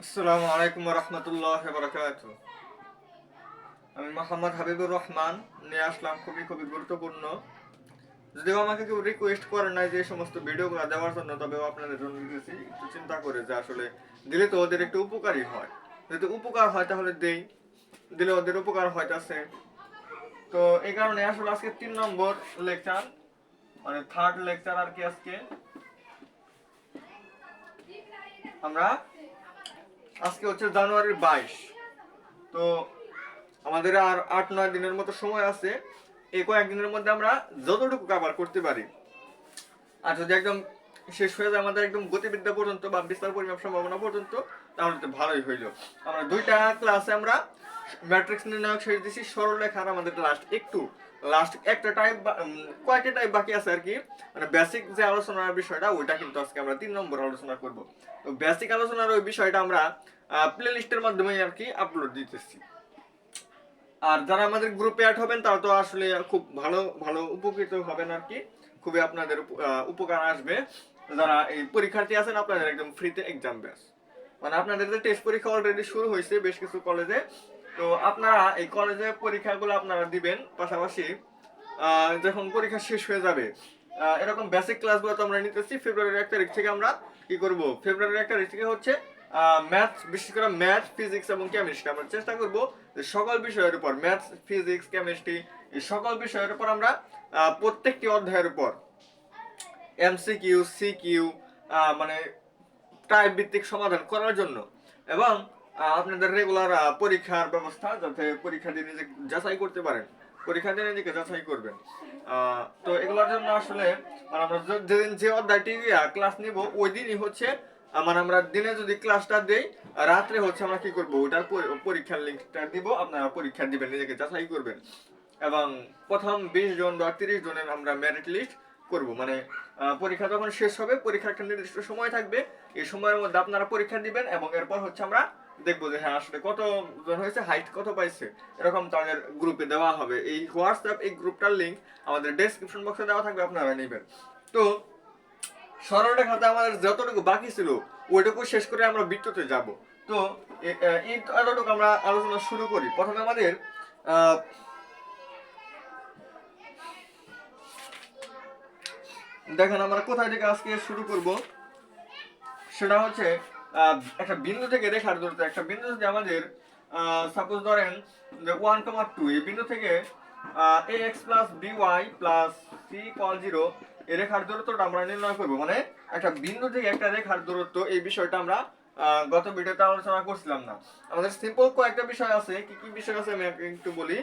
আসসালামু আলাইকুম রহমতুল্লাহ বারাকাতু। আমি মোহাম্মদ হাবিবুর রহমান নিয়ে আসলাম খুবই খুবই গুরুত্বপূর্ণ। যদিও আমাকে কেউ রিকোয়েস্ট করে নাই যে এই সমস্ত ভিডিওগুলো দেওয়ার জন্য, তবেও আপনাদের জন্য দিতেছি একটু চিন্তা করে যে আসলে দিলে তো ওদের একটু উপকারী হয়। যদি উপকার হয় তাহলে দেই, দিলে ওদের উপকার হইতাছে। তো এই কারণে আসলে আজকে 3 নম্বর লেকচার, মানে থার্ড লেকচার আর কি। আমরা আজকে হচ্ছে জানুয়ারির 22। তো আমাদের আর 8-9 দিনের মতো সময় আছে। এই কয়েকদিনের মধ্যে আমরা যতটুকু কভার করতে পারি, আর যদি একদম শেষ হয়ে যায় আমাদের একদম গতিবিদ্যা পর্যন্ত বা বিস্তার পরিমাপ সম্ভাবনা পর্যন্ত, তাহলে তো ভালোই হইল। আমরা 2টা ক্লাসে আমরা ম্যাট্রিক্স নির্ণায়ক শেষ দিছি, সরলরেখার আমাদের লাস্ট একটা টাইপ, কয়েকটা টাইপ বাকি আছে আর কি। মানে বেসিক যে আলোচনার বিষয়টা ওইটা কিন্তু আজকে আমরা 3 নম্বর আলোচনা করব। তো বেসিক আলোচনার ওই বিষয়টা আমরা প্লে লিস্টের মাধ্যমে আর কি আপলোড দিতেছি। আর যারা আমাদের গ্রুপে অ্যাড হবেন তারা তো আসলে খুব ভালো ভালো উপকৃত হবেন আর কি। খুবই আপনাদের উপকার আসবে। যারা এই পরীক্ষার্থী আছেন আপনাদের একদম ফ্রিতে এক্সাম ব্যাস, মানে আপনাদের যে টেস্ট পরীক্ষা অলরেডি শুরু হয়েছে বেশ কিছু কলেজে। তো আপনারা এই কলেজে পরীক্ষাগুলো আপনারা দিবেন, পাশাপাশি যখন পরীক্ষা শেষ হয়ে যাবে এরকম বেসিক ক্লাসগুলো তো আমরা নিতেছি। ফেব্রুয়ারির 1 তারিখ থেকে আমরা কি করব, ফেব্রুয়ারির 1 তারিখ থেকে হচ্ছে ম্যাথ, বিশেষ করে ম্যাথ, ফিজিক্স এবং কেমিস্ট্রি আমরা চেষ্টা করব যে সকল বিষয়ের উপর, ম্যাথ, ফিজিক্স, কেমিস্ট্রি, এই সকল বিষয়ের উপর আমরা প্রত্যেকটি অধ্যায়ের উপর এমসিকিউ, সিকিউ, মানে টাইপ ভিত্তিক সমাধান করার জন্য, এবং আপনাদের রেগুলার পরীক্ষার ব্যবস্থা, যাতে পরীক্ষার্থী নিজে যাচাই করতে পারেন, পরীক্ষার্থী নিজেকে যাচাই করবেন। তো এগুলোর জন্য আসলে মানে আমরা যেদিন যে অধ্যায়টি ক্লাস নিব ওই দিনই হচ্ছে মানে আমরা দিনে যদি ক্লাসটা দেই, রাত্রে হচ্ছে আমরা কি করব ওটার পরীক্ষার লিঙ্কটা দিব, আপনারা পরীক্ষা দিবেন, নিজেকে যাচাই করবেন। এবং প্রথম 20 জন বা 30 জনের আমরা মেরিট লিস্ট করব। মানে পরীক্ষা যখন শেষ হবে, পরীক্ষার একটা নির্দিষ্ট সময় থাকবে, এই সময়ের মধ্যে আপনারা পরীক্ষা দিবেন এবং এরপর হচ্ছে আমরা দেখবো যে হ্যাঁ আসলে কতজন হয়েছে, হাইট কত পাইছে, এরকম তাদের গ্রুপে দেওয়া হবে। এই হোয়াটসঅ্যাপ এই গ্রুপটার লিঙ্ক আমাদের ডেসক্রিপশন বক্সে দেওয়া থাকবে, আপনারা নেবেন। তো সরলরেখাতে আমাদের যতটুকু বাকি ছিল ওইটুকু শেষ করে আমরা বৃত্ততে যাব। তো এই এতটুকু আমরা আলোচনা শুরু করি। প্রথমে আমাদের দেখেন আমরা কোথায় থেকে আজকে শুরু করব, সেটা হচ্ছে একটা বিন্দু থেকে রেখার দূরত্ব। একটা বিন্দু যদি আমাদের সাপোজ ধরেন যে 1,2, এই বিন্দু থেকে ax plus by plus c equal 0, এই রেখার দূরত্বটা আমরা নির্ণয় করব। মানে একটা বিন্দু থেকে একটা রেখার দূরত্ব, এই বিষয়টা আমরা গত ভিডিওতে আলোচনা করছিলাম না। আমাদের সিম্পল কয়েকটা বিষয় আছে। কি কি বিষয় আছে আমি একটু বলি।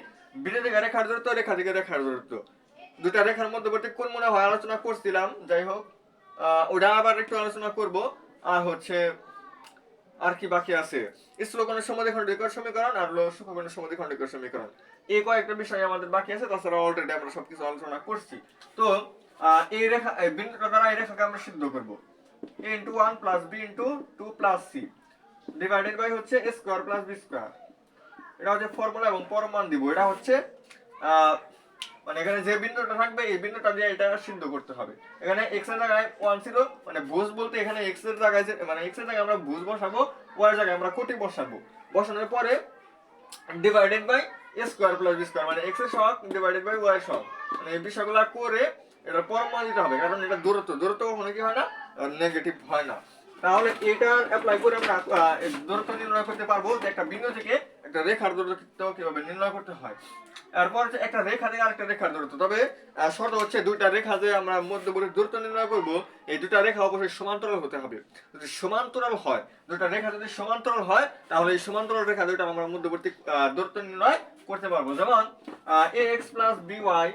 বিন্দু থেকে রেখার দূরত্ব, রেখা থেকে রেখার দূরত্ব, দুটা রেখার মধ্যবর্তী কোণ মনে হয় আলোচনা করছিলাম। যাই হোক, ওটা আবার একটু আলোচনা করব। আর হচ্ছে আর কি বাকি আছে, স্থূলকোণের সমদ্বিখণ্ডিকের সমীকরণ আর সূক্ষ্মকোণের সমদ্বিখণ্ডিকের সমীকরণ, এই কয়েকটা বিষয় আমাদের বাকি আছে। তাছাড়া অলরেডি আমরা সবকিছু আলোচনা করছি। তো এই রেখা, এই বিন্দুটা দ্বারা এই রেখাকে আমরা সিদ্ধ করব। a into 1 plus b into 2 plus c divided by হচ্ছে a square plus b square. এটা হচ্ছে ফর্মুলা এবং পরমান দিব। এটা হচ্ছে মানে এখানে যে বিন্দুটা থাকবে এই বিন্দুটা দিয়ে এটা সিদ্ধ করতে হবে। এখানে x এর জায়গায় 1 ছিল, মানে ভুজ বলতে এখানে x এর জায়গায় মানে x এর জায়গায় আমরা ভুজ বসাবো, y এর জায়গায় আমরা কোটি বসাবো। বসানোর পরে divided by a square plus b square, মানে x এর সহগ ডিভাইডেড বাই y এর সহগ। মানে এই বিষয়গুলো করে এটা পরমান দিতে হবে, কারণ এটা দূরত্ব কখনো কি হয় না, নেগেটিভ হয় না। তাহলে এটা অ্যাপ্লাই করে আমরা দূরত্ব নির্ণয় করতে পারবো যে একটা বিন্দু থেকে একটা রেখার দূরত্ব কিভাবে নির্ণয় করতে হয়। এরপর হচ্ছে একটা রেখা থেকে আরেকটা রেখার দূরত্ব। তবে শর্ত হচ্ছে দুইটা রেখা যে আমরা মধ্যবর্তী দূরত্ব নির্ণয় করব, এই দুটা রেখা অবশ্যই সমান্তরাল হতে হবে। যদি সমান্তরাল হয়, দুটা রেখা যদি সমান্তরাল হয়, তাহলে এই সমান্তরাল রেখা দুইটা আমরা মধ্যবর্তী দূরত্ব নির্ণয় করতে পারবো। যেমন ax plus by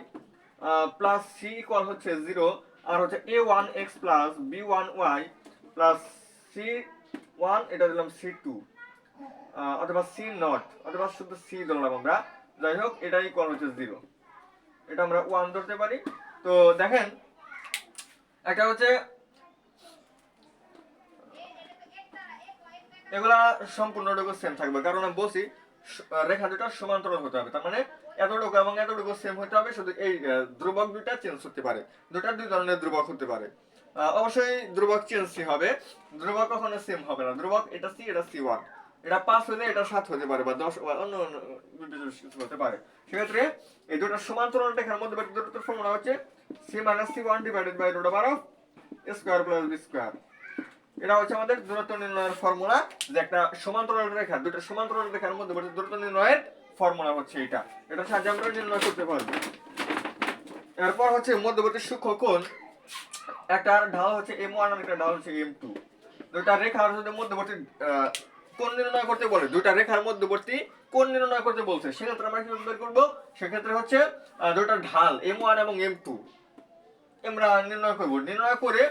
plus c equal হচ্ছে 0, আর হচ্ছে a1x plus b1y plus c1, এটা দিলাম c2, অথবা c নট, অথবা শুধু c ধরলাম আমরা। যাই হোক, এটা ইকুয়াল হচ্ছে 0, এটা আমরা 1 ধরতে পারি। তো দেখেন একটা হচ্ছে এগুলা সম্পূর্ণটুকু সেম থাকবে, কারণ আমি বলছি রেখা দুটা সমান্তরাল হতে হবে। তার মানে এতটুকু এবং এতটুকু সেম হতে হবে, শুধু এই ধ্রুবক দুটা চেঞ্জ হতে পারে, দুটা দুই ধরনের ধ্রুবক হতে পারে। অবশ্যই ধ্রুবক চেঞ্জ হবে, ধ্রুবক কখনো সেম হবে না। ধ্রুবক এটা সি, এটা C1, এটা 5 হলে এটা 7 হতে পারে, বা 10 বা অন্য অন্য কিছু হতে পারে। সেক্ষেত্রে এই দুটো সমান্তরাল রেখার মধ্যবর্তী দূরত্বের ফর্মুলা হচ্ছে c - c1 divided by root over of a square plus b square. এটা হচ্ছে আমাদের দূরত্ব নির্ণয়ের ফর্মুলা, যে একটা সমান্তরাল রেখা, দুটো সমান্তরাল রেখার মধ্যবর্তী দূরত্ব নির্ণয়ের ফর্মুলা হচ্ছে এটা। এটা সাহায্যে আমরা নির্ণয় করতে পারবো। এরপর হচ্ছে মধ্যবর্তী সূক্ষ্ম কোণ, একটা ঢাল হচ্ছে m1 আর একটা ঢাল হচ্ছে m2। দুইটা রেখার যদি মধ্যবর্তী কোণ নির্ণয় করতে বলে, দুইটা রেখার মধ্যবর্তী কোণ নির্ণয় করতে বলছে, সেক্ষেত্রে আমরা কি বের করব? সেক্ষেত্রে হচ্ছে দুইটা ঢাল m1 এবং m2 আমরা নির্ণয় করব। নির্ণয় করে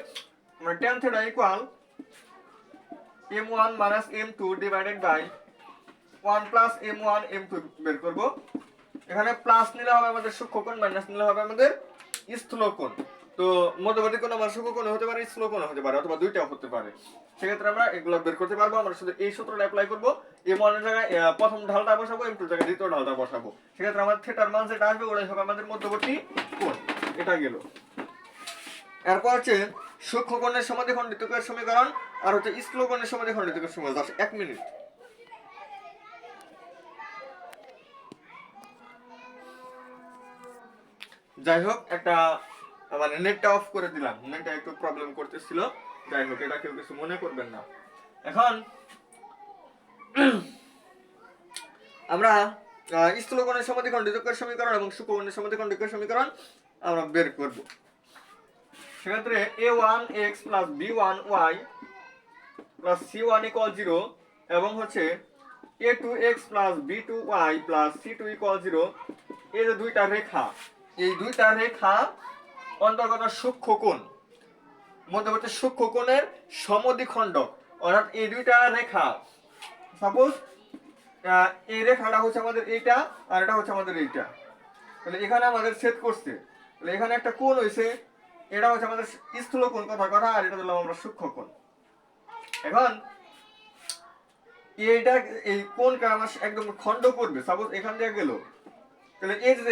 আমরা tan θ equal m1 minus m2 divided by 1 plus m1 m2 বের করব। এখানে প্লাস নিলে হবে আমাদের সূক্ষ্মকোণ, মাইনাস নিলে হবে আমাদের স্থূলকোণ। তো মধ্যবর্তী কোণ আমার সূক্ষ্মকোণ হতে পারে, স্থূলকোণ হতে পারে, অথবা দুইটাও হতে পারে। সেক্ষেত্রে আমরা এগুলো বের করতে পারবো। আমরা শুধু এই সূত্রটা অ্যাপ্লাই করব। m1 এর জায়গায় প্রথম ঢালটা বসাবো, m2 এর জায়গায় দ্বিতীয় ঢালটা বসাবো। সেক্ষেত্রে আমাদের থিটার মান যেটা আসবে ওটাই হবে আমাদের মধ্যবর্তী কোণ। এটা গেল। এরপর হচ্ছে সূক্ষ্মকোণের সমদ্বিখণ্ডিতকের সমীকরণ, আর হচ্ছে স্থূলকোণের সমদ্বিখণ্ডিতকের সমীকরণ। Just 1 minute. যাই হোক, একটা মানে নেটটা অফ করে দিলাম, নেটটা একটু প্রবলেম করতেছিল। যাই হোক, এটা কেউ কিছু মনে করবেন না। এখন আমরা স্থূলকোণের সমদ্বিখণ্ডিতকের সমীকরণ এবং সূক্ষ্মকোণের সমদ্বিখণ্ডিতকের সমীকরণ আমরা বের করব। সেক্ষেত্রে a1x plus b1y plus c1 equal 0 এবং হচ্ছে a2x plus b2y plus c2 equal 0, এই যে দুইটা রেখা, এই দুইটা রেখা অন্তর্গত সূক্ষ্মকোণ, মধ্যবর্তী সূক্ষ্মকোণের সমদ্বিখণ্ডক। অর্থাৎ এই দুইটা রেখা, সাপোজ এই রেখাটা হচ্ছে আমাদের এইটা, আর এটা হচ্ছে আমাদের এইটা। তাহলে এখানে আমাদের ছেদ করছে, তাহলে এখানে একটা কোণ হইছে, এটা হচ্ছে আমাদের স্থূলকোণ কথার কথা, আর এটা দিলাম আমরা সূক্ষ্মকোণ। এখন এইটা এই কোণকে আমার একদম খণ্ড করবে, সাপোজ এখান দিয়ে গেল, তাহলে এই যে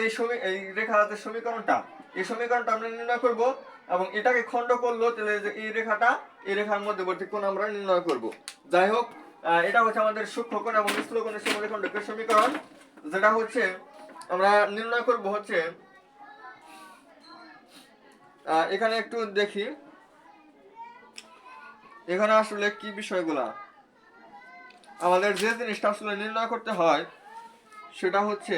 এই রেখাতে সমীকরণটা, এই সমীকরণটা আমরা নির্ণয় করব, এবং এটাকে খণ্ড করলো, তাহলে যে এই রেখাটা, এই রেখার মধ্যবর্তী কোণ আমরা নির্ণয় করব। যাই হোক, এটা হচ্ছে আমাদের সূক্ষ্মকোণ এবং স্থূলকোণের সমদ্বিখণ্ডকের সমীকরণ, যেটা হচ্ছে আমরা নির্ণয় করব হচ্ছে, এখানে একটু দেখি এখানে আসলে কি বিষয়গুলা আমাদের যে জিনিসটা আসলে নির্ণয় করতে হয় সেটা হচ্ছে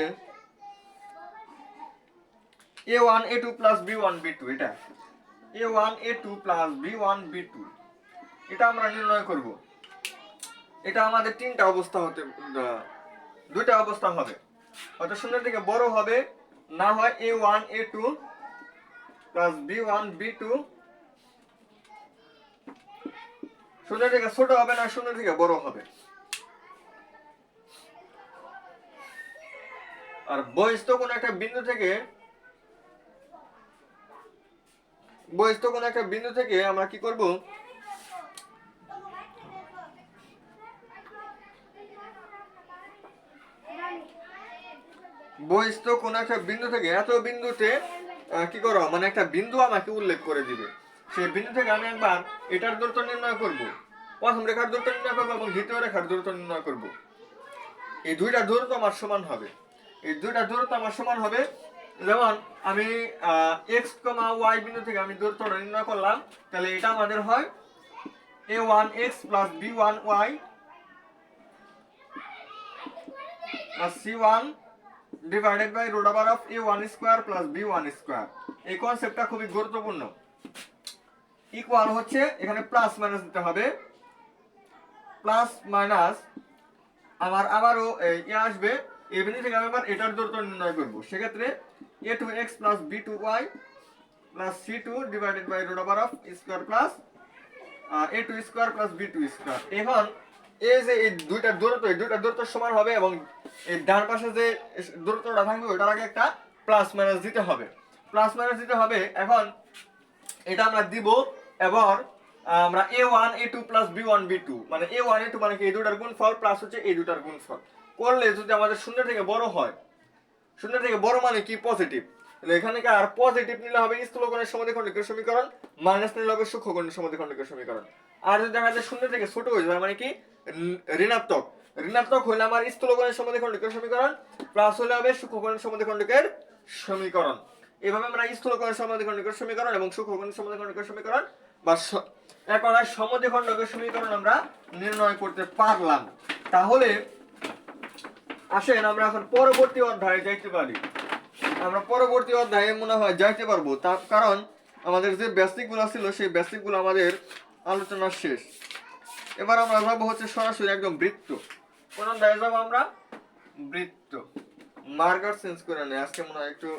a1 a2 plus b1 b2। এটা a1 a2 plus b1 b2 এটা আমরা নির্ণয় করব। এটা আমাদের তিনটা অবস্থা হতে, দুইটা অবস্থা হবে, হয়তো শূন্যের থেকে বড় হবে, না হয় a1 a2 plus b1 b2, শূন্যের থেকে ছোট হবে, না শূন্যের থেকে বড় হবে। আর বহিস্থ কোন একটা বিন্দু থেকে, বহিস্থ কোন একটা বিন্দু থেকে আমরা কি করব, বহিস্থ কোন একটা বিন্দু থেকে, এত বিন্দুতে কি করো, মানে একটা বিন্দু আমাকে উল্লেখ করে দিবে। সেই বিন্দু থেকে আমি একবার এটার দূরত্ব নির্ণয় করব, প্রথম রেখার দূরত্ব নির্ণয় করব এবং দ্বিতীয় রেখার দূরত্ব নির্ণয় করব। এই দুইটা দূরত্ব আমার সমান হবে, এই দুইটা দূরত্ব আমার সমান হবে। যেমন আমি x, y বিন্দু থেকে আমি দূরত্বটা নির্ণয় করলাম, তাহলে এটা আমাদের হয় a1x plus b1y plus c1 divided by root over of a1 square plus b1 square. এই কনসেপ্টটা খুবই গুরুত্বপূর্ণ। ইকুয়াল হচ্ছে এখানে প্লাস মাইনাস দিতে হবে, প্লাস মাইনাস আমার আবারও আসবে, এই বিন্দু থেকে আমি আবার এটার দূরত্ব নির্ণয় করব। সেক্ষেত্রে a2x plus b2y plus c2 divided by root over of square plus a2 square plus b2 square. এখন এই যে এই দুইটা দূরত্ব, এই দুইটা দূরত্ব সমান হবে, এবং এই ডান পাশে যে দূরত্বটা থাকবে ওটার আগে একটা প্লাস মাইনাস দিতে হবে, প্লাস মাইনাস দিতে হবে। এখন এটা আমরা দিব, এবং আমরা a1 a2 plus b1 b2, মানে a1 a2 মানে কি এই দুটার গুণফল প্লাস হচ্ছে এই দুটার গুণফল করলে যদি আমাদের শূন্য থেকে বড় হয়, শূন্য থেকে বড় মানে কি পজিটিভ, তাহলে এখানে কি আর পজিটিভ নিলে হবে স্থূলকোণের সমদ্বিখণ্ডকের সমীকরণ, মাইনাস নিলে হবে সূক্ষ্মকোণের সমদ্বিখণ্ডকের সমীকরণ। আর যদি দেখা যায় শূন্য থেকে ছোট হয়ে যায় মানে কি ঋণাত্মক, ঋণাত্মক হলে আমার স্থূলকোণের সমদ্বিখণ্ডকের সমীকরণ, প্লাস হলে হবে সূক্ষ্মকোণের সমদ্বিখণ্ডকের সমীকরণ। এভাবে আমরা স্থূলকোণের সমদ্বিখণ্ডকের সমীকরণ এবং সূক্ষ্মকোণের সমদ্বিখণ্ডকের সমীকরণ বা এককোণের সমদ্বিখণ্ডকের সমীকরণ আমরা নির্ণয় করতে পারলাম। তাহলে আসেন আমরা এখন পরবর্তী অধ্যায়ে যাইতে পারি। আমরা পরবর্তী অধ্যায়ে মনে হয় যাইতে পারবো, তার কারণ আমাদের যে বেসিকগুলো ছিল সেই বেসিকগুলো আমাদের আলোচনা শেষ। এবার আমরা যাবো হচ্ছে সরাসরি একদম বৃত্ত। কোন অধ্যায়ে যাবো আমরা? বৃত্ত। মার্কার চেঞ্জ করে নেই, আজকে মনে হয় একটু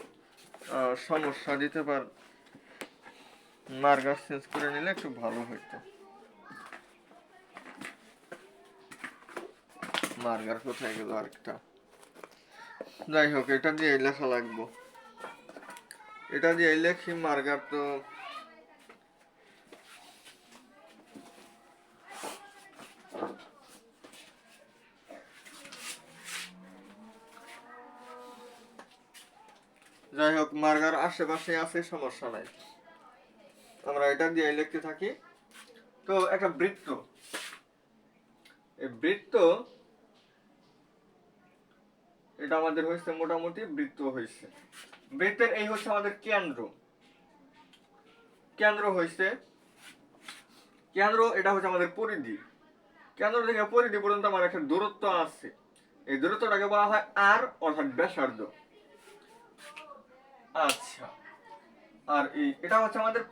সমস্যা দিতে পার, মার্কার চেঞ্জ করে নিলে একটু ভালো হইতো। মার্কার কোথায় গেল আরেকটা? যাই হোক, এটা দিয়ে লেখা লাগবো, এটা দিয়ে লেখি। মার্কার তো যাই হোক, মার্কার আশেপাশে আছে, সমস্যা নাই, আমরা এটা দিয়ে লিখতে থাকি। তো একটা বৃত্ত, এই বৃত্ত এটা আমাদের হয়েছে মোটামুটি বৃত্ত হয়েছে। বৃত্তের এই হচ্ছে আমাদের কেন্দ্র, কেন্দ্র হয়েছে কেন্দ্র, এটা হচ্ছে আমাদের পরিধি। কেন্দ্র থেকে পরিধি পর্যন্ত আমার একটা দূরত্ব আছে, এই দূরত্বটাকে বলা হয় আর, অর্থাৎ ব্যাসার্ধ। আচ্ছা, আর এটা হচ্ছে আমাদের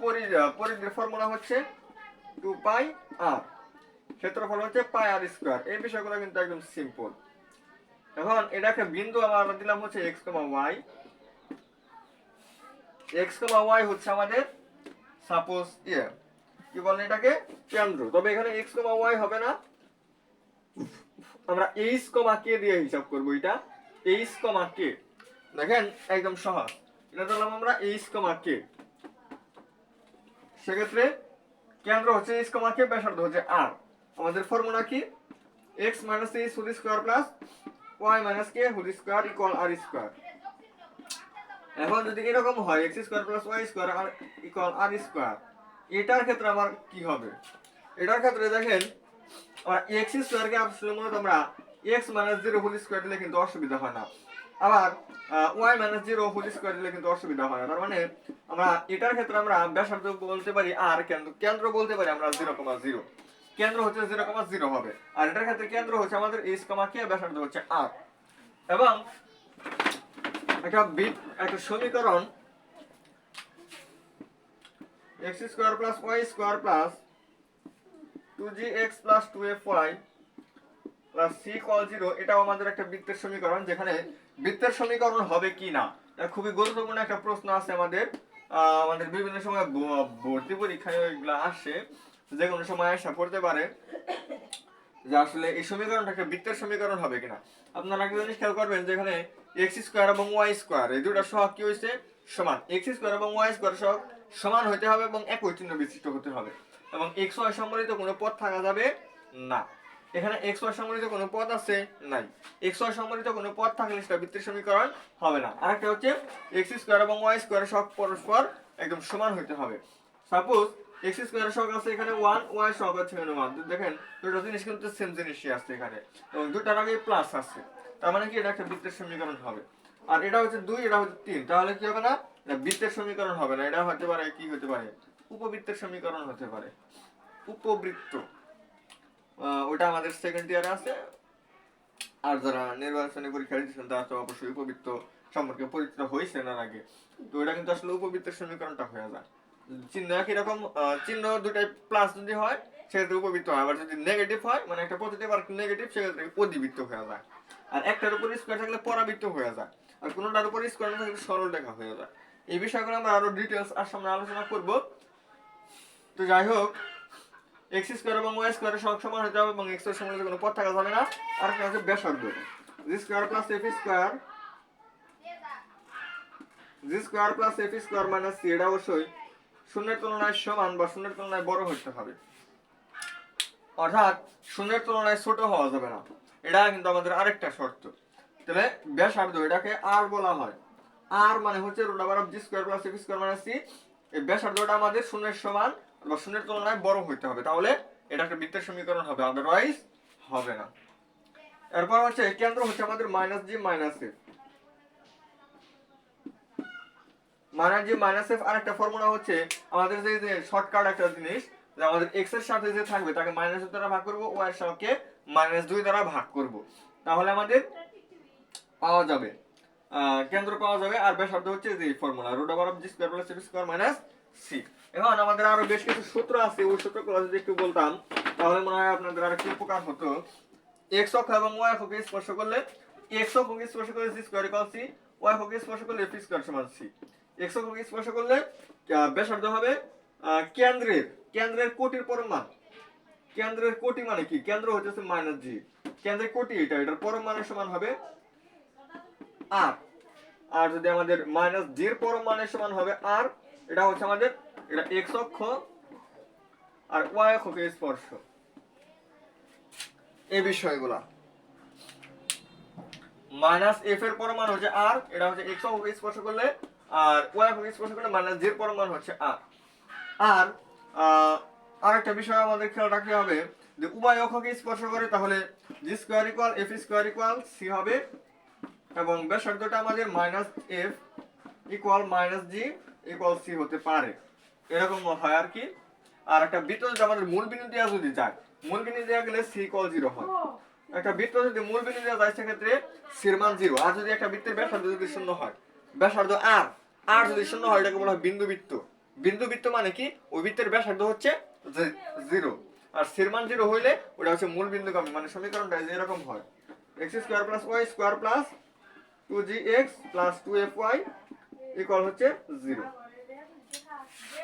পরিধির ফর্মুলা হচ্ছে 2 পাই আর, ক্ষেত্রফল হচ্ছে পাই আর স্কয়ার। এই বিষয়গুলো কিন্তু একদম সিম্পল। এখন এটা একটা বিন্দু আমরা দিলাম হচ্ছে x, y। x, y হচ্ছে আমাদের সাপোজ কি বলেন এটাকে, কেন্দ্র। তবে এখানে x, y হবে না, আমরা h, k দিয়ে হিসাব করব। এটা h, k, দেখেন একদম সহজ। এটা দিলাম আমরা h, k। সেক্ষেত্রে কেন্দ্র হচ্ছে h, k, ব্যাসার্ধ হচ্ছে r। আমাদের ফর্মুলা কি? x - h whole square plus y - k whole square equal r square. এখন যদি এরকম হয় x square plus y square equal r square, এটার ক্ষেত্রে আমার কি হবে? এটার ক্ষেত্রে দেখেন আমরা x স্কয়ারকে আসলে মূলত আমরা x - 0 হোল স্কয়ার দিলে কিন্তু অসুবিধা হয় না, আবার y - 0 হোল স্কয়ার দিলে কিন্তু অসুবিধা হয় না। তার মানে আমরা এটার ক্ষেত্রে আমরা ব্যাসার্ধ বলতে পারি r, কেন্দ্র বলতে পারি আমরা 0,0। কেন্দ্র হচ্ছে 0,0 হবে, আর এটার ক্ষেত্রে কেন্দ্র হচ্ছে আমাদের h, k, ব্যাসার্ধ হচ্ছে r। এবং একটা সমীকরণ x square plus y square plus 2gx plus 2fy plus c equal 0, এটাও আমাদের একটা বৃত্তের সমীকরণ, যেখানে বৃত্তের সমীকরণ হবে কি না এটা খুবই গুরুত্বপূর্ণ একটা প্রশ্ন আছে আমাদের। আমাদের বিভিন্ন সময় ভর্তি পরীক্ষায় এগুলো আসে, যে কোনো সময় আসা পড়তে পারে যে আসলে এই সমীকরণটা একটা বৃত্তের সমীকরণ হবে কিনা। আপনারা একটা জিনিস খেয়াল করবেন, যেখানে x স্কয়ার এবং y স্কয়ার এই দুটো সহগ কি হয়েছে? সমান। x স্কয়ার এবং y স্কয়ার সহগ সমান হতে হবে এবং একই চিহ্ন বিশিষ্ট হতে হবে, এবং x y সম্বলিত কোনো পদ থাকা যাবে না। এখানে x y সম্বলিত কোনো পদ আছে? নাই। x y সম্বলিত কোনো পদ থাকলে সেটা বৃত্তের সমীকরণ হবে না। আরেকটা হচ্ছে x স্কয়ার এবং y স্কয়ার সহগ পরস্পর একদম সমান হতে হবে। সাপোজ x স্কয়ার সহগ আছে এখানে 1, y সহগ আছে এখানে 1। দেখেন দুটো জিনিস কিন্তু সেম জিনিসই আছে এখানে, এবং দুটার আগে প্লাস আছে, তার মানে কি এটা একটা বৃত্তের সমীকরণ হবে। আর এটা হচ্ছে 2, এটা হচ্ছে 3, তাহলে কি হবে না? এটা বৃত্তের সমীকরণ হবে না, এটা হতে পারে কি হতে পারে? উপবৃত্তের সমীকরণ হতে পারে, উপবৃত্ত। ওটা আমাদের সেকেন্ড ইয়ারে আছে, আর যারা নির্বাচনী পরীক্ষা দিচ্ছেন তারা তো অবশ্যই উপবৃত্ত সম্পর্কে পরিচিত হয়েছেন এর আগে। তো এটা কিন্তু আসলে উপবৃত্তের সমীকরণটা হয়ে যায়। চিহ্ন একই রকম, চিহ্ন দুটাই প্লাস যদি হয় সেক্ষেত্রে উপবৃত্ত হয়, আবার যদি নেগেটিভ হয় মানে একটা পজিটিভ আর নেগেটিভ সেক্ষেত্রে অধিবৃত্ত হয়ে যায়। আর একটার উপর স্কয়ার থাকলে পরাবৃত্ত হয়ে যায়, আর কোনোটার উপর স্কয়ার না থাকলে সরল রেখা হয়ে যায়। এই বিষয়গুলো আমরা আরো ডিটেলস আর সামনে আলোচনা করব। তো যাই হোক, x স্কয়ার এবং y স্কয়ারের সহগ সমান হতে হবে এবং x এর সমান কোনো পদ থাকা যাবে না। আর একটা হচ্ছে ব্যাসার্ধ, g square plus f square, g square plus f square minus c, এটা অবশ্যই শূন্যের তুলনায় সমান বা শূন্যের তুলনায় বড় হতে হবে, অর্থাৎ শূন্যের তুলনায় ছোট হওয়া যাবে না। এটা কিন্তু আমাদের আরেকটা শর্ত। তাহলে ব্যাসার্ধ এটাকে r বলা হয়, আর মানে হচ্ছে root over of g square plus f square minus c. এই ব্যাসার্ধটা আমাদের শূন্যের সমান বা শূন্যের তুলনায় বড় হইতে হবে, তাহলে এটা একটা বৃত্তের সমীকরণ হবে, আদারওয়াইজ হবে না। এরপর হচ্ছে কেন্দ্র হচ্ছে আমাদের মাইনাস জি মাইনাস এফ। মাইনাস জি মাইনাস এফ আর একটা ফর্মুলা হচ্ছে আমাদের যে শর্টকাট একটা জিনিস, যে আমাদের এক্স এর সাথে যে থাকবে তাকে মাইনাস দ্বারা ভাগ করব, ওয়াই এর সাথে মাইনাস 2 দ্বারা ভাগ করব, তাহলে আমাদের পাওয়া যাবে কেন্দ্র পাওয়া যাবে। আর ব্যাসার্ধ হচ্ছে যে formula root over of g square plus f square minus c. এখন আমাদের আরো বেশ কিছু সূত্র আছে, ওই সূত্রগুলো যদি একটু বলতাম তাহলে মনে হয় আপনাদের আরো একটু উপকার হতো। এক্স অক্ষ এবং ওয়াই অক্ষকে স্পর্শ করলে, এক্স অক্ষকে স্পর্শ করলে জি স্কয়ার ইকুয়াল সি, ওয়াই অক্ষকে স্পর্শ করলে এফ স্কয়ার সমান সি। এক্স অক্ষকে স্পর্শ করলে ব্যাসার্ধ হবে কেন্দ্রের কেন্দ্রের কোটির পরমাণ। কেন্দ্রের কোটি মানে কি, কেন্দ্র হচ্ছে মাইনাস জি, কেন্দ্রের কোটি এটা, এটার পরমাণের সমান হবে আর। আর যদি আমাদের মাইনাস জি এর পরমাণের সমান হবে আর, এটা হচ্ছে আমাদের এটা এক্স অক্ষ আর ওয়াই অক্ষকে স্পর্শ, এই বিষয়গুলা। মাইনাস এফ এর পরমাণ হচ্ছে আর, এটা হচ্ছে এক্স অক্ষকে স্পর্শ করলে, আর ওয়াই অক্ষকে স্পর্শ করলে মাইনাস জি এর পরমাণ হচ্ছে আর। আর আরেকটা বিষয় আমাদের খেয়াল রাখতে হবে, যে উভয় অক্ষকে স্পর্শ করে তাহলে g square equal f square equal c হবে, এবং ব্যাসার্ধটা আমাদের minus f equal minus g equal c হতে পারে, এরকম হয় আর কি। আর একটা বৃত্ত যদি আমাদের মূল বিন্দু দেওয়া যদি যায়, মূল বিন্দু দেওয়া গেলে সি ইকুয়াল 0 হয়। একটা বৃত্ত যদি মূল বিন্দু দেওয়া যায় সেক্ষেত্রে সির মান 0। আর যদি একটা বৃত্তের ব্যাসার্ধ যদি শূন্য হয়, ব্যাসার্ধ আর, আর যদি শূন্য হয় এটাকে বলা হয় বিন্দু বৃত্ত। বিন্দু বৃত্ত মানে কি, ওই বৃত্তের ব্যাসার্ধ হচ্ছে 0, আর সির মান 0 হইলে ওটা হচ্ছে মূল বিন্দুগামী, মানে সমীকরণটা এরকম হয় x square plus y square plus 2gx plus 2fy equal হচ্ছে 0।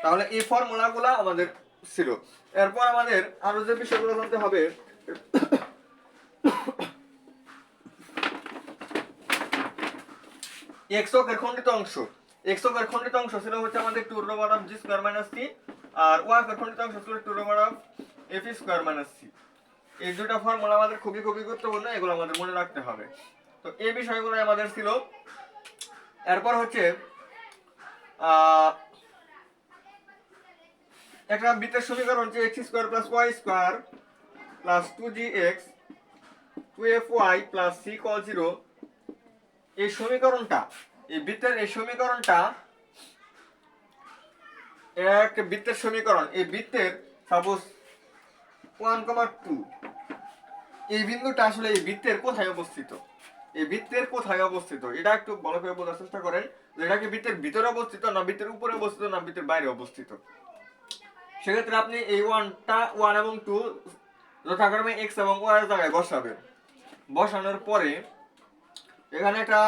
তাহলে এই ফর্মুলাগুলো আমাদের ছিল। এরপর আমাদের আরো যে বিষয়গুলো জানতে হবে, এক্স অক্ষের খণ্ডিত অংশ। এক্স অক্ষের খণ্ডিত অংশ ছিল হচ্ছে আমাদের 2 root over of g square minus c, আর ওয়াই অক্ষের খণ্ডিত অংশ ছিল 2 root over of f square minus c. এই দুটো ফর্মুলা আমাদের খুবই খুবই গুরুত্বপূর্ণ, এগুলো আমাদের মনে রাখতে হবে। তো এই বিষয়গুলো আমাদের ছিল। এরপর হচ্ছে একটা বৃত্তের সমীকরণ হচ্ছে x square plus y square plus 2gx 2fy plus c equal 0। এই সমীকরণটা, এই বৃত্তের এই সমীকরণটা এক বৃত্তের সমীকরণ। এই বৃত্তের সাপোজ 1,2, এই বিন্দুটা আসলে এই বৃত্তের কোথায় অবস্থিত, এই বৃত্তের কোথায় অবস্থিত এটা একটু ভালো করে বোঝার চেষ্টা করেন, যে এটা কি বৃত্তের ভিতরে অবস্থিত, না বৃত্তের উপরে অবস্থিত, না বৃত্তের বাইরে অবস্থিত। সেক্ষেত্রে আপনি এই 1 এবং 2 যথাক্রমে এক্স এবং ওয়াই এর জায়গায় বসাবেন। বসানোর পরে এখানে একটা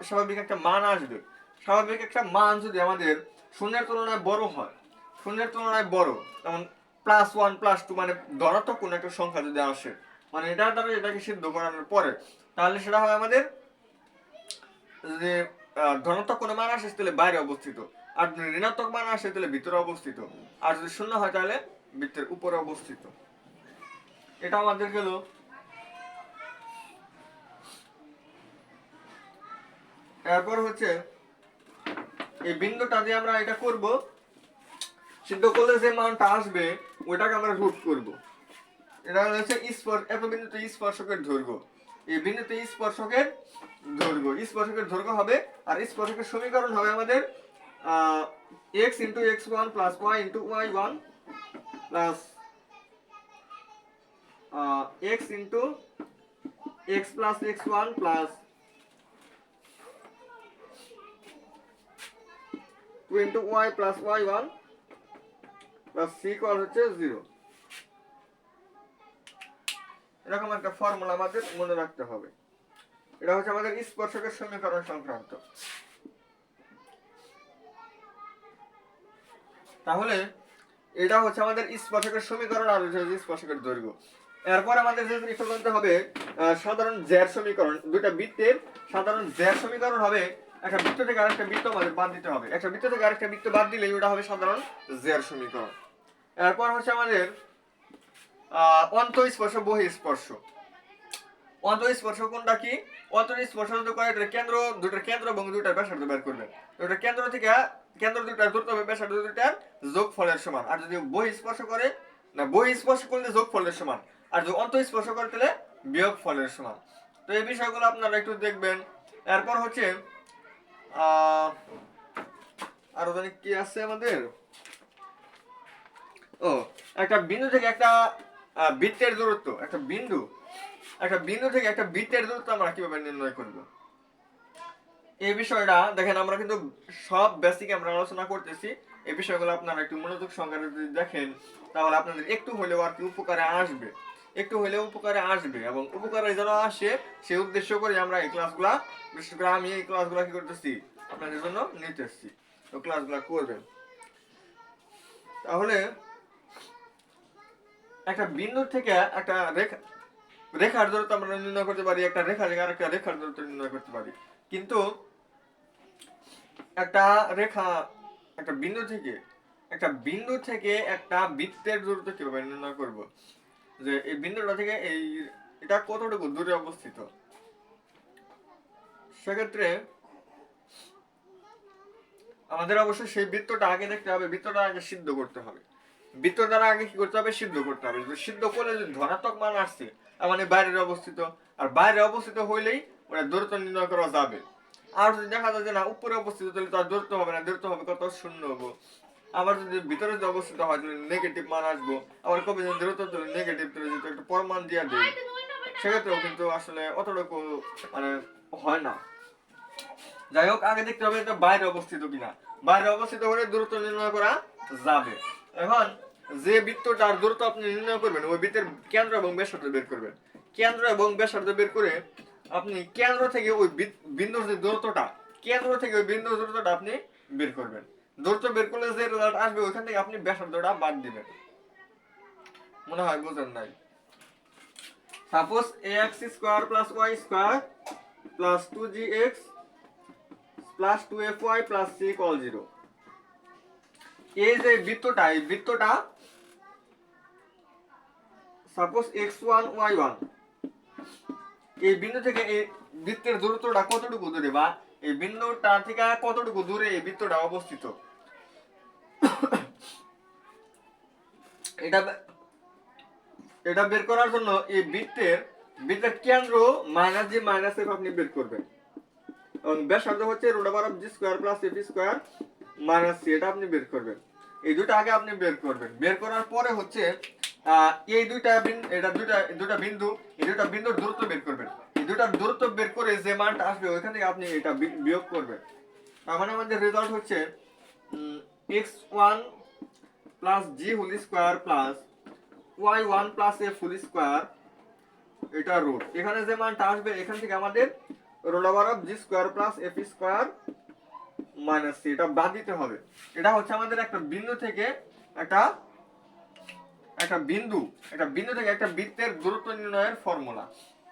স্বাভাবিক একটা মান আসবে। স্বাভাবিক একটা মান যদি আমাদের শূন্যের তুলনায় বড় হয়, শূন্যের তুলনায় বড়, যেমন +1 +2 মানে ধনাত্মক কোন একটা সংখ্যা যদি আসে, মানে এটার দ্বারা এটাকে সিদ্ধ করানোর পরে, তাহলে সেটা হয় আমাদের যে ধনাত্মক কোনো মান আসে তাহলে বাইরে অবস্থিত, আর যদি ঋণাত্মক মান আসে তাহলে ভিতরে অবস্থিত, আর যদি শূন্য হয় তাহলে বৃত্তের উপরে অবস্থিত। এটা আমাদের গেল। এরপর হচ্ছে এই বিন্দুটা দিয়ে আমরা এটা করব, সিদ্ধ করলে যে মানটা আসবে ওইটাকে আমরা রুট করব। এটা হচ্ছে এত বিন্দুতে স্পর্শকের দৈর্ঘ্য, এই বিন্দুতে স্পর্শকের দৈর্ঘ্য, স্পর্শকের দৈর্ঘ্য হবে। আর স্পর্শকের সমীকরণ হবে আমাদের x × x1 plus y × y1 plus x × x plus x1 plus 2 × y plus y1 plus c equal হচ্ছে 0। এরকম একটা ফর্মুলা আমাদের মনে রাখতে হবে। এটা হচ্ছে আমাদের স্পর্শকের সমীকরণ সংক্রান্ত। তাহলে এটা হচ্ছে আমাদের স্পর্শকের সমীকরণ, আর হচ্ছে স্পর্শকের দৈর্ঘ্য। এরপর আমাদের যে জিনিসটা জানতে হবে সাধারণ জ্যার সমীকরণ। দুইটা বৃত্তের সাধারণ জ্যার সমীকরণ হবে, একটা বৃত্ত থেকে আরেকটা বৃত্ত আমাদের বাদ দিতে হবে, একটা বৃত্ত থেকে আরেকটা বৃত্ত বাদ দিলে ওটা হবে সাধারণ জ্যার সমীকরণ। এরপর হচ্ছে আমাদের অন্তঃস্পর্শ বহিঃস্পর্শ। অন্তঃস্পর্শ কোনটা কি? অন্তঃস্পর্শ যদি করে এটা কেন্দ্র, দুটার কেন্দ্র এবং দুটার ব্যাসার্ধ বের করবেন। ওটা কেন্দ্র থেকে কেন্দ্র দুটার দূরত্ব হবে ব্যাসার্ধ দুটার যোগফলের সমান। আর যদি বহিঃস্পর্শ করে, না বহিঃস্পর্শ করলে যোগফলের সমান, আর যদি অন্তঃস্পর্শ করে তাহলে বিয়োগফলের সমান। তো এই বিষয়গুলো আপনারা একটু দেখবেন। এরপর হচ্ছে আরো জানি কি আছে আমাদের, ও একটা বিন্দু থেকে একটা বৃত্তের দূরত্ব, একটা বিন্দু থেকে একটা বৃত্তের দূরত্ব আমরা কিভাবে নির্ণয় করব, এই বিষয়টা দেখেন আমরা কিন্তু সব বেসিক আমরা আলোচনা করতেছি। এই বিষয়গুলো আপনারা একটু মনোযোগ সহকারে যদি দেখেন তাহলে আপনাদের একটু হলেও আর কি উপকারে আসবে, এবং উপকারে যেন আসে সেই উদ্দেশ্য করে আমরা এই ক্লাসগুলা, বিশেষ করে আমি এই ক্লাসগুলা কি করতেছি আপনাদের জন্য নিতেছি। তো ক্লাসগুলা করবেন। তাহলে একটা বিন্দু থেকে একটা রেখার দূরত্ব আমরা নির্ণয় করতে পারি, একটা রেখা থেকে আরেকটা রেখার দূরত্ব নির্ণয় করতে পারি। কিন্তু একটা বিন্দু থেকে একটা বৃত্তের দূরত্ব কিভাবে নির্ণয় করব, যে এই বিন্দুটা থেকে এটা কতটুকু দূরে অবস্থিত। সেক্ষেত্রে আমাদের অবশ্যই সেই বৃত্তটা আগে দেখতে হবে, বৃত্তটা আগে সিদ্ধ করতে হবে। বৃত্ত দ্বারা আগে কি করতে হবে? সিদ্ধ করতে হবে। যদি সিদ্ধ করলে যদি ধনাত্মক মান আসছে তার মানে বাইরে অবস্থিত, আর বাইরে অবস্থিত হইলেই ওটা দূরত্ব নির্ণয় করা যাবে। আর যদি দেখা যায় যে না উপরে অবস্থিত তাহলে তার দূরত্ব হবে না, দূরত্ব হবে কত? শূন্য হবো। আবার যদি ভিতরে যদি অবস্থিত হয় তাহলে নেগেটিভ মান আসবো। আবার কবে যদি দূরত্ব নেগেটিভ তাহলে যদি একটা পরমান দিয়ে দেয় সেক্ষেত্রেও কিন্তু আসলে অতটুকু মানে হয় না। যাই হোক আগে দেখতে হবে এটা বাইরে অবস্থিত কিনা, বাইরে অবস্থিত হলে দূরত্ব নির্ণয় করা যাবে। এখন যে বৃত্তটার দূরত্ব আপনি নির্ণয় করবেন ওই বৃত্তের কেন্দ্র এবং ব্যাসার্ধ বের করবেন। কেন্দ্র এবং ব্যাসার্ধ বের করে আপনি কেন্দ্র থেকে ওই বিন্দুর যে দূরত্বটা, কেন্দ্র থেকে ওই বিন্দুর দূরত্বটা আপনি বের করবেন। দূরত্ব বের করলে যে রেজাল্ট আসবে ওইখান থেকে আপনি ব্যাসার্ধটা বাদ দিবেন। মনে হয় বুঝেন নাই? Suppose ax square plus y square plus 2gx plus 2fy plus c equal 0। এই যে বৃত্তটা, এই বৃত্তটা সাপোজ x1 y1, এই বিন্দু থেকে এই বৃত্তের দূরত্বটা কতটুকু দূরে, বা এই বিন্দুটা থেকে কতটুকু দূরে এই বৃত্তটা অবস্থিত, এটা বের করার জন্য এই বৃত্তের কেন্দ্র মাইনাস জি মাইনাস এফ আপনি বের করবেন, এবং ব্যাসার্ধ হচ্ছে √g square plus f square minus c, এটা আপনি বের করবেন। এই দুটো আগে আপনি বের করবেন। বের করার পরে হচ্ছে এই দুটো বিন্দুর দূরত্ব বের করবেন। এই দুটার দূরত্ব বের করে যে মানটা আসবে ওইখান থেকে আপনি এটা বিয়োগ করবেন। তার মানে আমাদের রেজাল্ট হচ্ছে x1 plus g whole square plus y1 plus f whole square, এটা রুট। এখানে যে মানটা আসবে এখান থেকে আমাদের √g square plus f square minus c, এটা বাদ দিতে হবে। এটা হচ্ছে আমাদের একটা বিন্দু থেকে একটা বিন্দু থেকে একটা বৃত্তের দূরত্ব নির্ণয়ের ফর্মুলা।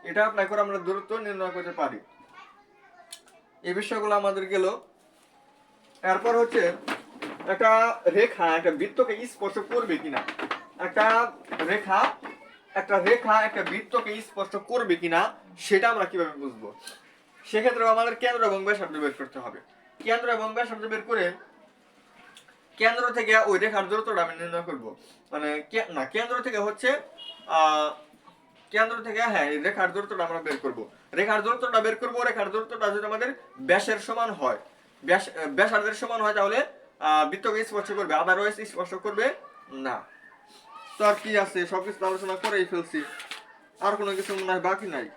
এটা অ্যাপ্লাই করে আমরা দূরত্ব নির্ণয় করতে পারি। এই বিষয়গুলো আমাদের গেল। এরপর হচ্ছে একটা রেখা একটা বৃত্তকে স্পর্শ করবে কিনা, একটা রেখা একটা বৃত্তকে স্পর্শ করবে কিনা সেটা আমরা কিভাবে বুঝবো। সেক্ষেত্রে আমাদের কেন্দ্র এবং ব্যাসার্ধ বের করতে হবে। কেন্দ্র এবং ব্যাসার্ধ বের করে কেন্দ্র থেকে ওই রেখার দূরত্বটা আমি নির্ণয় করব। মানে না, কেন্দ্র থেকে হচ্ছে হ্যাঁ রেখার দূরত্বটা আমরা বের করব। রেখার দূরত্বটা যদি আমাদের ব্যাসের সমান হয়, ব্যাসার্ধের সমান হয় তাহলে বৃত্তকে স্পর্শ করবে, আদারওয়াইজ স্পর্শ করবে না। তো আর কি আছে, সবকিছু আলোচনা করেই ফেলছি, আর কোনো কিছু মনে হয় বাকি নাই।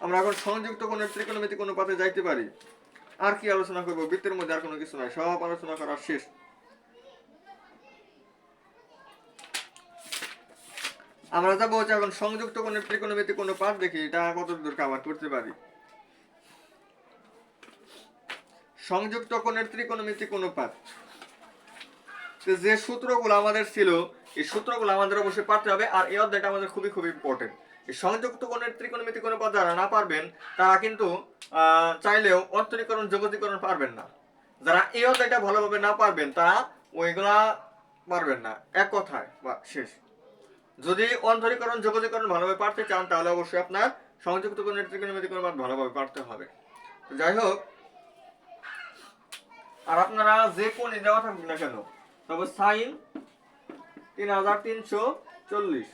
আমরা এখন সংযুক্ত কোণের ত্রিকোণমিতিক অনুপাতে যাইতে পারি। আর কি আলোচনা করবো? বৃত্তের মধ্যে আর কোনো কিছু নাই, সব আলোচনা করার শেষ। আমরা যাবো হচ্ছে এখন সংযুক্ত কোণের ত্রিকোণমিতিক অনুপাত, দেখি এটা কতদূর কভার করতে পারি। সংযুক্ত কোণের ত্রিকোণমিতিক অনুপাত যে সূত্রগুলো আমাদের ছিল এই সূত্রগুলো আমাদের অবশ্যই পারতে হবে, আর এই অধ্যায়টা আমাদের খুবই খুবই ইম্পর্টেন্ট। এই সংযুক্ত কোণের ত্রিকোণমিতিক অনুপাত যারা না পারবেন তারা কিন্তু চাইলেও অন্তরীকরণ যোগজীকরণ পারবেন না। যারা এই অধ্যায়টা ভালোভাবে না পারবেন তারা ওইগুলা পারবেন না, এক কথায় বা শেষ। যদি অন্তরীকরণ যোগজীকরণ ভালোভাবে পারতে চান তাহলে অবশ্যই আপনার সংযুক্ত কোণের ত্রিকোণমিতি অনুপাত ভালোভাবে পারতে হবে। তো যাই হোক, আর আপনারা যে কোণে দেওয়া থাকবে না কেন, তবে সাইন 3340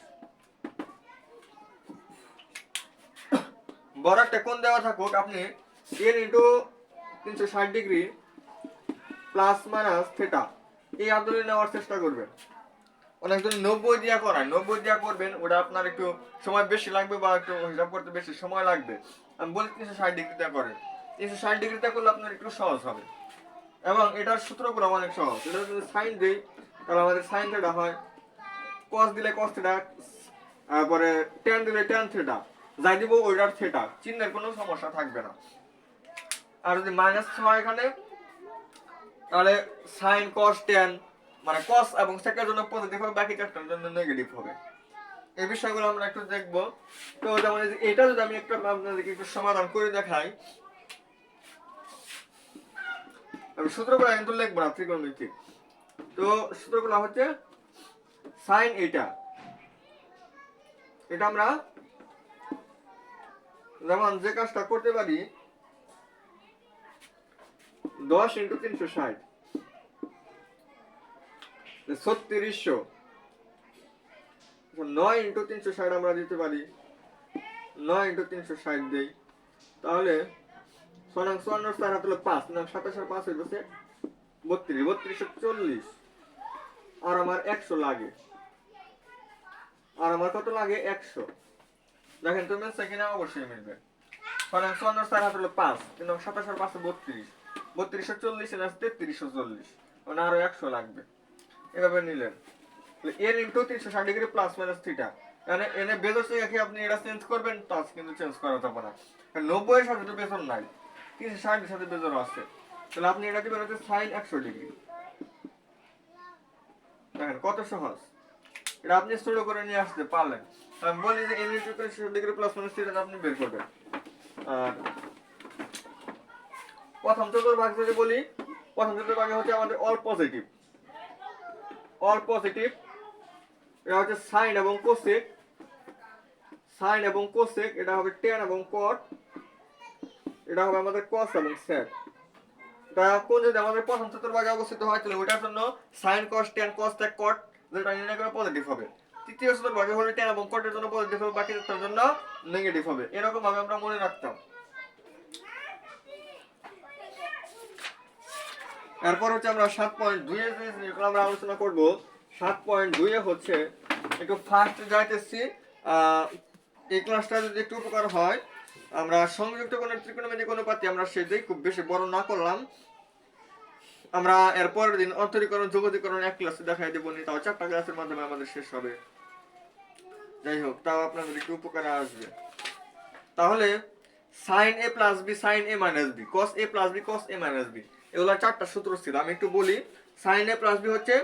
বড় একটা কোণ দেওয়া থাকুক, আপনি n into 360 degree plus minus theta এই আদলে নেওয়ার চেষ্টা করবেন। অনেকজন 90 দিয়া করায়, 90 দিয়া করবেন, ওটা আপনার একটু সময় বেশি লাগবে বা একটু হিসাব করতে বেশি সময় লাগবে। আমি বলি 360 ডিগ্রিতে করেন, 360 ডিগ্রিতে করলে আপনার একটু সহজ হবে এবং এটার সূত্রগুলো অনেক সহজ। এটা যদি সাইন দিই তাহলে আমাদের সাইন থিটা হয়, কস দিলে কস থিটা, তারপরে ট্যান দিলে ট্যান থিটা, যাই দিব ওইটার থিটা, চিহ্নের কোনো সমস্যা থাকবে না। আর যদি মাইনাস হয় এখানে তাহলে সাইন কস ট্যান, মানে কস এবং সেকের জন্য পজিটিভ হবে, বাকি চারটার জন্য নেগেটিভ হবে। এই বিষয়গুলো আমরা একটু দেখব। তো যেমন এটা যদি আমি একটু আপনাদেরকে একটু সমাধান করে দেখাই, আমি সূত্রগুলো কিন্তু লিখবো না ত্রিকোণমিতিক। তো সূত্রগুলো হচ্ছে সাইন এটা আমরা যেমন যে কাজটা করতে পারি 10 ইন্টু 360 3600, 9 ইন্টু 360 আমরা দিতে পারি, 9 ইন্টু 360 দেই, তাহলে 6 54 4 হাত হলো 5, 27 5 হয়ে গেছে 32, 3240। আর আমার 100 লাগে, আর আমার কত লাগে 100। দেখেন তো মিলছে কিনা, অবশ্যই মিলবে। 6 54 4 হাত হলো 5, 27 5 32, 3240 এর 3340, মানে আরো 100 লাগবে। এভাবে নিলেন n into 360 degree plus minus theta, মানে এনে বেজর থেকে আপনি এটা চেঞ্জ করবেন, টাচ কিন্তু চেঞ্জ করা যাবে না, 90 এর সাথে তো বেজর নাই, 360 এর সাথে বেজর আছে, তাহলে আপনি এটা দিবেন হচ্ছে sin 100 ডিগ্রি। দেখেন কত সহজ, এটা আপনি ছোট করে নিয়ে আসতে পারলেন। আমি বলি যে n into 360 degree plus minus theta আপনি বের করবেন। আর প্রথম চতুর্ভাগ যদি বলি, প্রথম চতুর্ভাগে হচ্ছে আমাদের অল পজিটিভ, অল পজিটিভ, এটা হচ্ছে সাইন এবং কোসেক, সাইন এবং কোসেক, এটা হবে ট্যান এবং কট, এটা হবে আমাদের কস এবং সেক। এটা কোন যদি আমাদের প্রথম চতুর্ভাগে অবস্থিত হয় তাহলে ওটার জন্য সাইন কস ট্যান কস সেক কট যেটা নির্ণয় করে পজিটিভ হবে। তৃতীয় চতুর্ভাগে হলে ট্যান এবং কটের জন্য পজিটিভ হবে, বাকি দুটোর জন্য নেগেটিভ হবে। এরকম ভাবে আমরা মনে রাখতাম। এরপর হচ্ছে আমরা 7.2 এর যেগুলো আমরা আলোচনা করব। 7.2 এ হচ্ছে একটু ফাস্ট যাইতেছি, এই ক্লাসটা যদি একটু উপকার হয়, আমরা সংযুক্ত কোণের ত্রিকোণমিতিক অনুপাতটি আমরা সেটাই খুব বেশি বড় না করলাম, আমরা এরপরের দিন অন্তরীকরণ যোগজীকরণ এক ক্লাসে দেখাই দেবো, তাও 4টা ক্লাসের মাধ্যমে আমাদের শেষ হবে। যাই হোক, তাও আপনাদের একটু উপকারে আসবে। তাহলে sin a plus b sin a minus b, cos a plus b cos a minus b, এগুলা 4টা সূত্র ছিল। আমি একটু বলি, sin a প্লাস বি হচ্ছে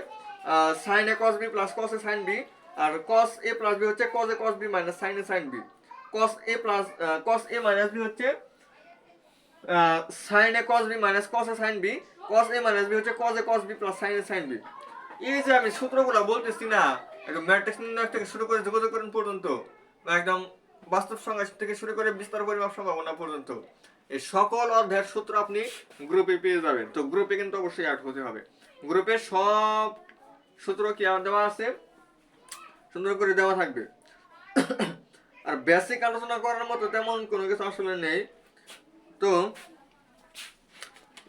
sin a cos b plus cos a sin b, আর cos a প্লাস বি হচ্ছে cos a cos b minus sin a sin b, cos a plus cos a minus b হচ্ছে sin a cos b minus cos a sin b, cos a minus b হচ্ছে cos a cos b plus sin a sin b। এই যে আমি সূত্রগুলো বলতেছি না, একদম matrix নির্ণয় থেকে শুরু করে যোগজীকরণ পর্যন্ত, একদম বাস্তব সংখ্যা থেকে শুরু করে বিস্তার পরিমাপ সম্ভাবনা পর্যন্ত, এই সকল অধ্যায়ের সূত্র আপনি গ্রুপে পেয়ে যাবেন। তো গ্রুপে কিন্তু অবশ্যই অ্যাড হতে হবে। গ্রুপে সব সূত্র কি দেওয়া আছে, সুন্দর করে দেওয়া থাকবে। আর বেসিক আলোচনা করার মতো তেমন কোনো কিছু আসলে নেই। তো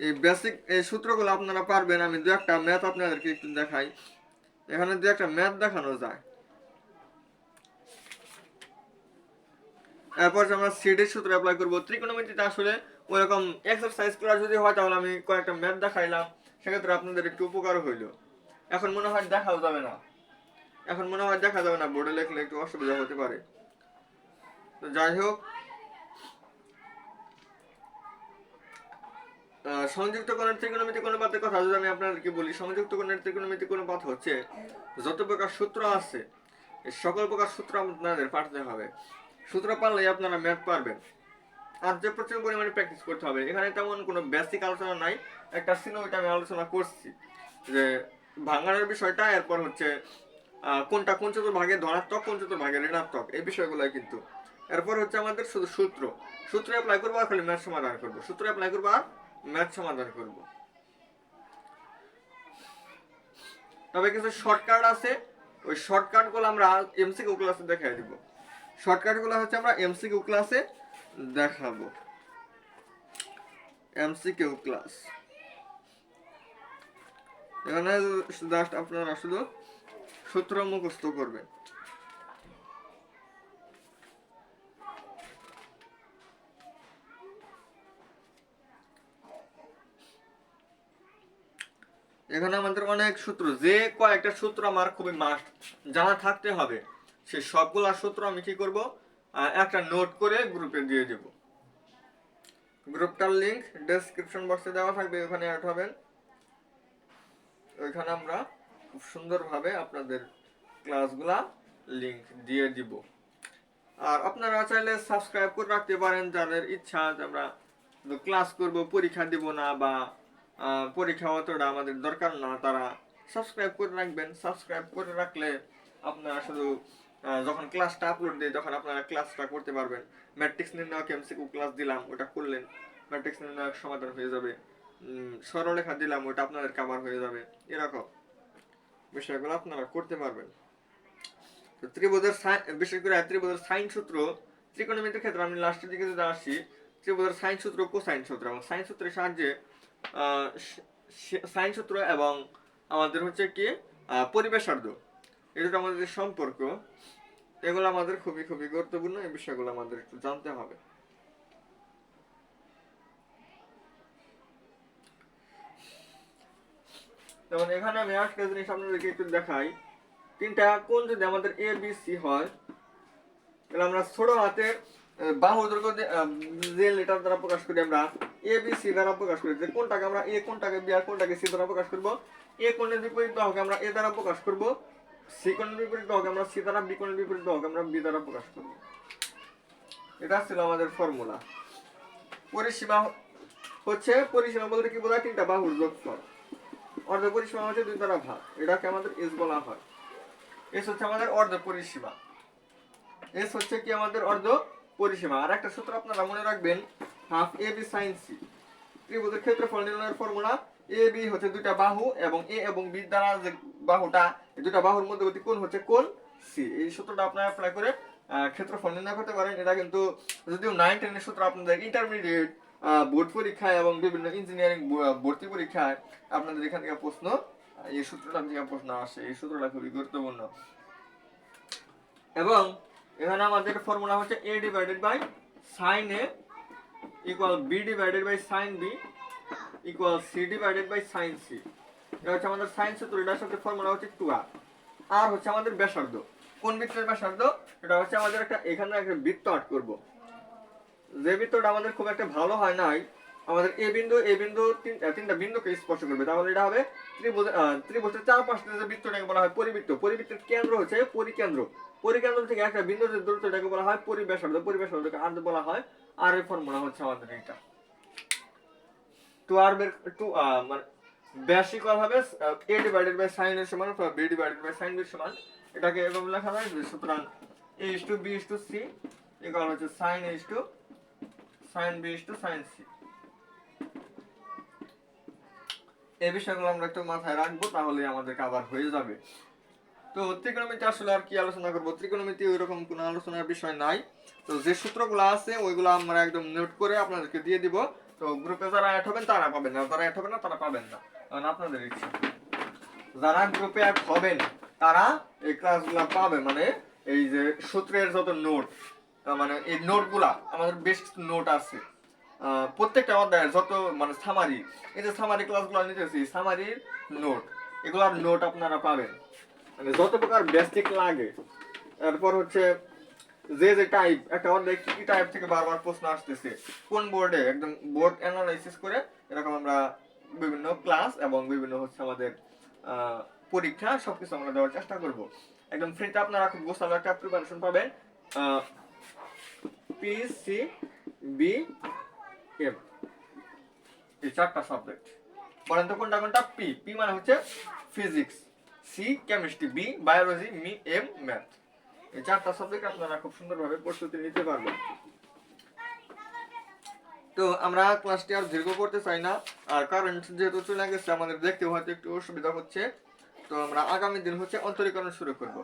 এই বেসিক এই সূত্রগুলো আপনারা পারবেন। আমি দু একটা ম্যাথ আপনাদেরকে একটু দেখাই, এখানে দু একটা ম্যাথ দেখানো যায়। এরপর আমরা সিডের সূত্র অ্যাপ্লাই করব। ত্রিকোণমিতিতে আসলে ওইরকম এক্সারসাইজ করা যদি হয় তাহলে আমি কয়েকটা ম্যাথ দেখাইলাম, সেক্ষেত্রে আপনাদের একটু উপকার হইল। এখন মনে হয় দেখাও যাবে না, এখন মনে হয় দেখা যাবে না, বোর্ডে লিখলে একটু অসুবিধা হতে পারে। তো যাই হোক, সংযুক্ত কোণের ত্রিকোণমিতিক অনুপাতের কথা যদি আমি আপনাদেরকে বলি, সংযুক্ত কোণের ত্রিকোণমিতিক অনুপাত হচ্ছে যত প্রকার সূত্র আছে এই সকল প্রকার সূত্র আপনাদের পারতে হবে। সূত্র পারলেই আপনারা ম্যাথ পারবেন। আর যে প্রচুর পরিমাণে প্র্যাকটিস করতে হবে। এখানে তেমন কোনো বেসিক আলোচনা নাই, একটা ছিল ওইটা আমি আলোচনা করছি যে ভাঙানোর বিষয়টা, এরপর হচ্ছে কোনটা কোন চতুর্ভাগে ধনাত্মক কোন চতুর্ভাগে ঋণাত্মক এই বিষয়গুলো কিন্তু। এরপর হচ্ছে আমাদের শুধু সূত্র অ্যাপ্লাই করবো আর খালি ম্যাথ সমাধান করবো, সূত্র অ্যাপ্লাই করবো আর ম্যাথ সমাধান করবো। তবে কিছু শর্টকাট আছে, ওই শর্টকাট গুলো আমরা এমসিকিউ ক্লাসে দেখাই দিব। শর্টকাট গুলো হচ্ছে আমরা এমসিকিউ ক্লাসে দেখাবো। এমসিকিউ ক্লাস এখানে জাস্ট আপনারা শুধু সূত্র মুখস্থ করবেন। এখানে আমাদের অনেক সূত্র, যে কয়েকটা সূত্র আমার খুবই মাস্ট জানা থাকতে হবে, সেই সবগুলা সূত্র আমি কি করব, একটা নোট করে গ্রুপে দিয়ে দেব। গ্রুপটার লিংক ডেসক্রিপশন বক্সে দেওয়া থাকবে, ওখানে অ্যাড হবেন। ওইখানে আমরা খুব সুন্দরভাবে আপনাদের ক্লাসগুলা লিংক দিয়ে দিব। আর আপনারা চাইলে সাবস্ক্রাইব করে রাখতে পারেন, যাদের ইচ্ছা আমরা ক্লাস করব পরীক্ষা দিব না বা পরীক্ষা অতটা আমাদের দরকার না, তারা সাবস্ক্রাইব করে রাখবেন। সাবস্ক্রাইব করে রাখলে আপনারা শুধু যখন ক্লাসটা আপলোড দিই তখন আপনারা ক্লাসটা করতে পারবেন। ম্যাট্রিক্স নির্ণায়ক এমসিকিউ ক্লাস দিলাম, ওটা করলেন, ম্যাট্রিক্স নির্ণায়ক সমাধান হয়ে যাবে। সরলরেখা দিলাম, ওটা আপনাদের কভার হয়ে যাবে। এরকম বিষয়গুলো আপনারা করতে পারবেন। তো ত্রিভুজের বিশেষ করে ত্রিভুজের সাইন সূত্র, ত্রিকোণমিতির ক্ষেত্রে আমি লাস্টের দিকে যদি আসি, ত্রিভুজের সাইন সূত্র, কোসাইন সূত্র এবং সাইন সূত্রের সাহায্যে সাইন সূত্র এবং আমাদের হচ্ছে কি পরিবেশার্ধ, এই দুটো আমাদের যে সম্পর্ক, এগুলো আমাদের খুবই খুবই গুরুত্বপূর্ণ। এই বিষয়গুলো আমাদের একটু জানতে হবে। যেমন এখানে আমি আজকে জিনিস আপনাদেরকে একটু দেখাই। তিনটা কোণ যদি আমাদের এ বি সি হয়, তাহলে আমরা ছোট হাতের বাহু দৈর্ঘ্য যে লেটার দ্বারা প্রকাশ করি, আমরা এ বি সি দ্বারা প্রকাশ করি। যে কোনটাকে আমরা এ, কোনটাকে বি আর কোনটাকে সি দ্বারা প্রকাশ করব। এ কোণের বিপরীত বাহুকে আমরা এ দ্বারা প্রকাশ করব, সি কোণের বিপরীত বাহুকে আমরা সি দ্বারা, বি কোণের বিপরীত বাহুকে আমরা বি দ্বারা প্রকাশ করব। এটা ছিল আমাদের ফর্মুলা। পরিসীমা হচ্ছে, পরিসীমা বলতে কি বোঝায়, তিনটা বাহুর যোগফল। অর্ধ পরিসীমা হচ্ছে 2 দ্বারা ভাগ, এটাকে আমাদের এস বলা হয়। এস হচ্ছে আমাদের অর্ধ পরিসীমা। এস হচ্ছে কি আমাদের অর্ধ পরিসীমা। আর একটা সূত্র আপনারা মনে রাখবেন, half A B sign C. ত্রিভুজের ক্ষেত্রফল নির্ণয়ের ফর্মুলা, এ বি হচ্ছে দুইটা বাহু এবং এ এবং বি দ্বারা যে বাহুটা, এই দুইটা বাহুর মধ্যবর্তী কোণ হচ্ছে কোণ সি। এই সূত্রটা আপনারা অ্যাপ্লাই করে ক্ষেত্রফল নির্ণয় করতে পারেন। এটা কিন্তু যদিও 9, 10 এর সূত্র আপনাদের ইন্টারমিডিয়েট বোর্ড পরীক্ষায় এবং বিভিন্ন ইঞ্জিনিয়ারিং ভর্তি পরীক্ষায় আপনাদের এখান থেকে প্রশ্ন, এই সূত্রটা থেকে প্রশ্ন আসে। এই সূত্রটা খুবই গুরুত্বপূর্ণ। এবং এখানে আমাদের ফর্মুলা হচ্ছে a divided by sin a equal b divided by sin b equal c divided by sin c। এটা হচ্ছে আমাদের সাইন সূত্র। এটার সাথে ফর্মুলা হচ্ছে 2r। আর হচ্ছে আমাদের ব্যাসার্ধ। কোন বৃত্তের ব্যাসার্ধ? এটা হচ্ছে আমাদের একটা, এখানে একটা বৃত্ত আর্ট করব। যে বৃত্তটা আমাদের খুব একটা ভালো হয় নাই, আমাদের এ বিন্দু তিনটা বিন্দুকে স্পর্শ করবে, তাহলে এটা হবে ত্রিভুজের চারপাশে যে বৃত্তটাকে বলা হয় পরিবৃত্ত। পরিবৃত্তের কেন্দ্র হচ্ছে পরিকেন্দ্র। পরিকেন্দ্র থেকে একটা বিন্দুর যে দূরত্বটাকে বলা হয় পরিব্যাসার্ধ। পরিব্যাসার্ধকে আর বলা হয়। আর এর ফর্মুলা হচ্ছে আমাদের এটা। মানে ব্যাস ইকুয়াল হবে a ডিভাইডেড বাই sin এর সমান অথবা b divided by sin b এর সমান। এটাকে এভাবে লেখা যায়, সুতরাং a b c ইকুয়াল হচ্ছে sin a sin b sin c। এই বিষয়গুলো আমরা একটু মাথায় রাখবো, তাহলে আমাদের কভার হয়ে যাবে। তো ত্রিকোণমিতি আসলে আর কি আলোচনা করবো, ত্রিকোণমিতি ওইরকম কোনো আলোচনার বিষয় নাই। তো যে সূত্রগুলো আছে ওইগুলো আমরা একদম নোট করে আপনাদেরকে দিয়ে দিব। তো গ্রুপে যারা অ্যাড হবেন তারা পাবেন না, যারা অ্যাড হবেন না তারা পাবেন না, কারণ আপনাদের ইচ্ছা। যারা গ্রুপে অ্যাড হবেন তারা এই ক্লাসগুলো পাবে, মানে এই যে সূত্রের যত নোট, মানে এই নোটগুলা আমাদের বেশ নোট আছে। প্রত্যেকটা অধ্যায়ের যত মানে সামারি, এই যে সামারি ক্লাসগুলো নিতেছি, সামারির নোট, এগুলার নোট আপনারা পাবেন, মানে যত প্রকার বেসিক লাগে। এরপর হচ্ছে যে যে টাইপ, একটা অধ্যায় কি টাইপ থেকে বারবার প্রশ্ন আসতেছে, কোন বোর্ডে, একদম বোর্ড অ্যানালাইসিস করে এরকম আমরা বিভিন্ন ক্লাস এবং বিভিন্ন হচ্ছে আমাদের পরীক্ষা সবকিছু আমরা দেওয়ার চেষ্টা করব। একদম ফ্রিতে আপনারা খুব গোছালো একটা প্রিপারেশন পাবেন। পি সি বি এম, এই 4টা সাবজেক্ট। বলেন তো কোনটা কোনটা? পি মানে হচ্ছে physics, C chemistry, B biology, M math. এই 4টা সাবজেক্ট আপনারা খুব সুন্দরভাবে প্রস্তুতি নিতে পারবেন। তো আমরা ক্লাসটি আর দীর্ঘ করতে চাই না, আর কারেন্ট যেহেতু চলে গেছে আমাদের দেখতে হয়তো একটু অসুবিধা হচ্ছে। তো আমরা আগামী দিন অন্তরীকরণ শুরু করব।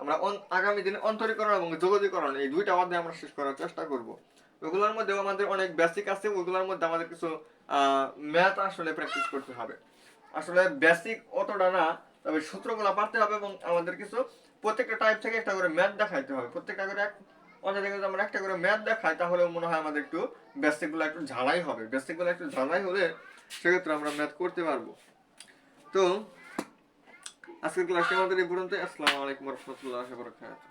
আমরা আগামী দিনে অন্তরীকরণ এবং যোগজীকরণ এই 2টা অধ্যায় আমরা শেষ করার চেষ্টা করব। ওগুলোর মধ্যেও আমাদের অনেক বেসিক আছে, ওগুলোর মধ্যে আমাদের কিছু ম্যাথ আসলে প্র্যাকটিস করতে হবে। আসলে বেসিক অতটা না, তবে সূত্রগুলো পারতে হবে এবং আমাদের কিছু প্রত্যেকটা টাইপ থেকে একটা করে ম্যাথ দেখাইতে হবে। প্রত্যেকটা করে অনেক যদি আমরা একটা করে ম্যাথ দেখাই তাহলে মনে হয় আমাদের একটু বেসিকগুলো একটু ঝালাই হবে। বেসিকগুলো একটু ঝালাই হলে সেক্ষেত্রে আমরা ম্যাথ করতে পারবো। তো আজকের ক্লাসটি আমাদের এই পর্যন্ত। আসসালামু আলাইকুম ওয়া রাহমাতুল্লাহি ওয়া বারাকাতুহু।